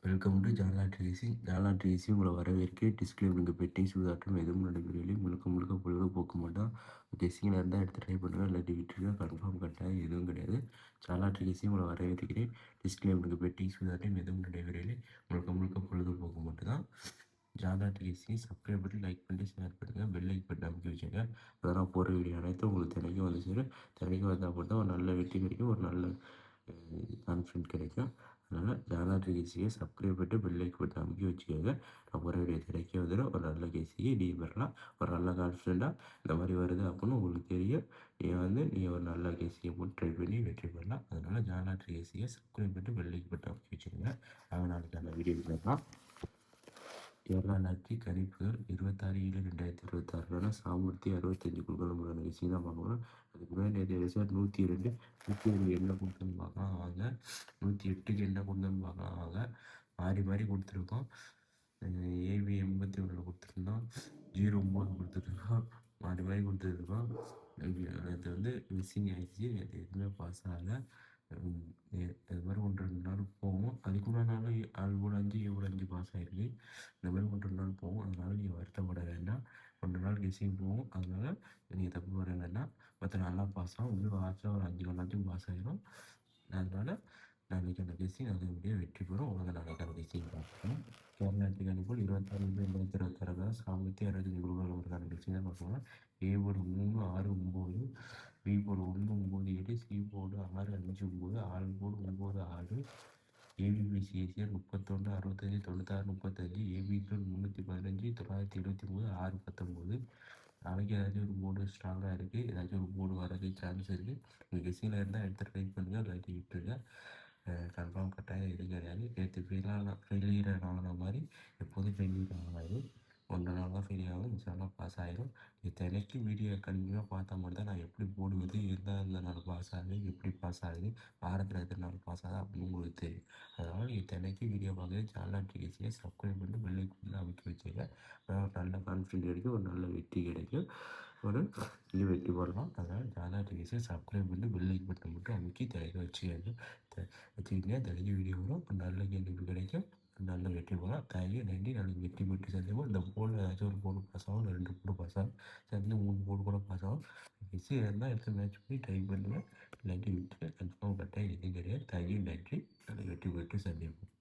Welcome to Jala tracing. Jala tracing உங்களை வரவேற்க. Display உங்களுக்கு பெட்டிங் சூதாட்டம் எதுவும் நடைபெறவில்லை. முழுக்க பொழுதுபோக்கு மட்டும். கெஸ்ஸிங்கில் இருந்தால் எடுத்து ட்ரை பண்ணுங்கள், இல்லாட்டி விட்டுருங்க. கன்ஃபார்ம் கட்டாயம் எதுவும் கிடையாது. ஜாலா ட்ரேசிங் உங்களை வரவேற்கிறேன். டிஸ்பிளே உங்களுக்கு பெட்டிங் சூதாட்டம் எதுவும் நடைபெறவில்லை. முழுக்க பொழுதுபோக்கு மட்டும் தான். ஜாலா ட்ரேசிங் சப்ஸ்கிரைப் பண்ணி லைக் பண்ணி ஷேர் பண்ணுங்கள். பெல் லைக் பட்டன் அமைக்க வச்சுங்க. அதெல்லாம் போகிற வீடியோ அனைத்தும் உங்களுக்கு தினைக்கும் வந்து சேரும். தினைக்கும் வந்தால் மட்டும் ஒரு நல்ல வெற்றி கிடைக்கும், ஒரு நல்ல கான்ஃபிடென்ட் கிடைக்கும். அதனால் ஜாலா ட்ரேசியை சப்ஸ்கிரைப் பண்ணிட்டு பெல் லைக் பட்டன் அமைக்க வச்சுக்கோங்க. நான் போகிற வீடியோ தினைக்க வந்துடும். ஒரு நல்ல கேசியை நீ பெறலாம். ஒரு நல்ல கான்ஃபிடென்ட்டாக இந்த மாதிரி வருது அப்படின்னு உங்களுக்கு தெரியும். நீங்கள் ஒரு நல்ல கேசியை போட்டு ட்ரை பண்ணி வெற்றி பெறலாம். அதனால் ஜாலா ட்ரேசியை சப்ஸ்கிரைப் பண்ணிட்டு பெல் லைக் பட்டன் அமைக்க வச்சுக்கோங்க. நாங்கள் நாளைக்கு அந்த வீடியோ பார்க்கலாம். கேரளா லாட்ரி கணிப்புகள் 26/7/2026 சாமர்த்தி 65 குழுக்களும் விஷயம் தான் பார்க்கணும். அதுக்கு முன்னாடி நேற்று ரிசல்ட் 102 என்ன கொடுத்துன்னு பார்க்கலாம் வாங்க. 108க்கு என்ன கொடுத்துன்னு பார்க்கலாம் வாங்க. மாறி கொடுத்துருக்கோம். ஏபி 81 கொடுத்துருந்தோம், 09 கொடுத்துருக்கோம், மாறி கொடுத்துருக்கோம். அது வந்து மிஸ்ஸிங் ஆகிடுச்சு. அது எதுவுமே பாஸ் ஆகலை. இது மாதிரி 1-2 நாள் போகும். அதுக்குள்ள நாள் ஆல்போர்டு 5 ஏபோர்டு 5 பாஸ் ஆகிருக்கு. இந்த மாதிரி 1-2 நாள் போகும். அதனால் நீங்கள் வருத்தப்பட வேண்டாம். 2 நாள் கெஸ்ஸிங் போகும். அதனால் நீங்கள் தப்பு வர வேண்டாம். மற்ற நாளாக பாஸ் ஆகும். இன்னும் வாரத்தில் ஒரு 5 நாளாச்சும் பாஸ் ஆகிடும். அதனால் நாளைக்கு அந்த கெஸ்ஸிங் நல்லபடியாக வெற்றி பெறும். உங்களுக்கு நாளைக்கு அந்த கெஸ்ஸிங் பார்க்கணும். கேரளாட்டுக்கு அனுப்பல் 26/2026 சாமர்த்தி 65 குழுக்களுக்கான கெஸ்ஸிங் தான் பார்க்கணும். A board 3 6 9, B board 1 9 7, C board 6 5 9, all board 9 6, ABBCSCR 31 65 96 35, ஏபிக்கள் 315 979 6 19. நாளைக்கு ஏதாச்சும் ஒரு போர்டு ஸ்ட்ராங்காக இருக்குது. ஏதாச்சும் ஒரு போர்டு வரதுக்கு சான்ஸ் இருக்குது. நீங்கள் கெஸ்ஸிங்கில் இருந்தால் எடுத்து ட்ரை பண்ணுங்கள், இல்லாட்டி விட்டுருங்க. கன்ஃபார்ம் கட்டாயம் எதுவும் கிடையாது. நேற்று ஃபெயிலியர் ஆன மாதிரி எப்போதும் ஃபெயிலியர் ஆகாது. 1 நாள் தான் ஃபெயிலியர் ஆகும். இன்ஷால்லாம் பாஸ் ஆகிடும். தினைக்கு வீடியோ கண்டினியூவாக பார்த்தா மட்டும் தான் நான் எப்படி போடுவது, எந்த நாள் பாஸ் ஆகுது, எப்படி பாஸ் ஆகுது, வாரத்தில் எத்தனை நாள் பாஸ் ஆகுது அப்படின்னு உங்களுக்கு தெரியும். அதனால் நீங்கள் தினைக்கு வீடியோ பார்க்குறது சேனல் நோட்டிஃபிகேஷனை சப்ஸ்கிரைப் பண்ணி பெல் ஐக்கான் அமைக்க வச்சுங்க. ஒரு நல்ல கான்ஃபிடென்ட் கிடைக்கும், ஒரு நல்ல வெற்றி கிடைக்கும், ஒரு இது வெற்றி போடலாம். அதனால் சேனல் நோட்டிஃபிகேஷனை சப்ஸ்கிரைப் பண்ணி பெல் ஐக்கான் பட்டன் மட்டும் அமைக்கி தினைக்க வச்சுக்கிங்க. தினைக்கு வீடியோ வரும். ஒரு நல்ல கேள்வி கிடைக்கும், நல்ல வெற்றி போகலாம். தேங்க்யூ, நன்றி. நாளைக்கு வெற்றி பெற்று சந்திப்போம். இந்த போர்டில் ஏதாச்சும் ஒரு போர்டு பாஸ் ஆகும், இல்லை 2 போர்டு பாஸ் ஆகும், சேர்ந்து 3 போர்டு கூட பாஸ் ஆகும். எஸ்சி இருந்தால் எடுத்து மேட்ச் பண்ணி ட்ரை பண்ணுவேன், இல்லாட்டி விட்டு கன்ஃபார்ம் கட்டாயம் எதுவும் கிடையாது. தேங்க்யூ, நன்றி. நாளைக்கு வெற்றி பெற்று சந்திப்போம்.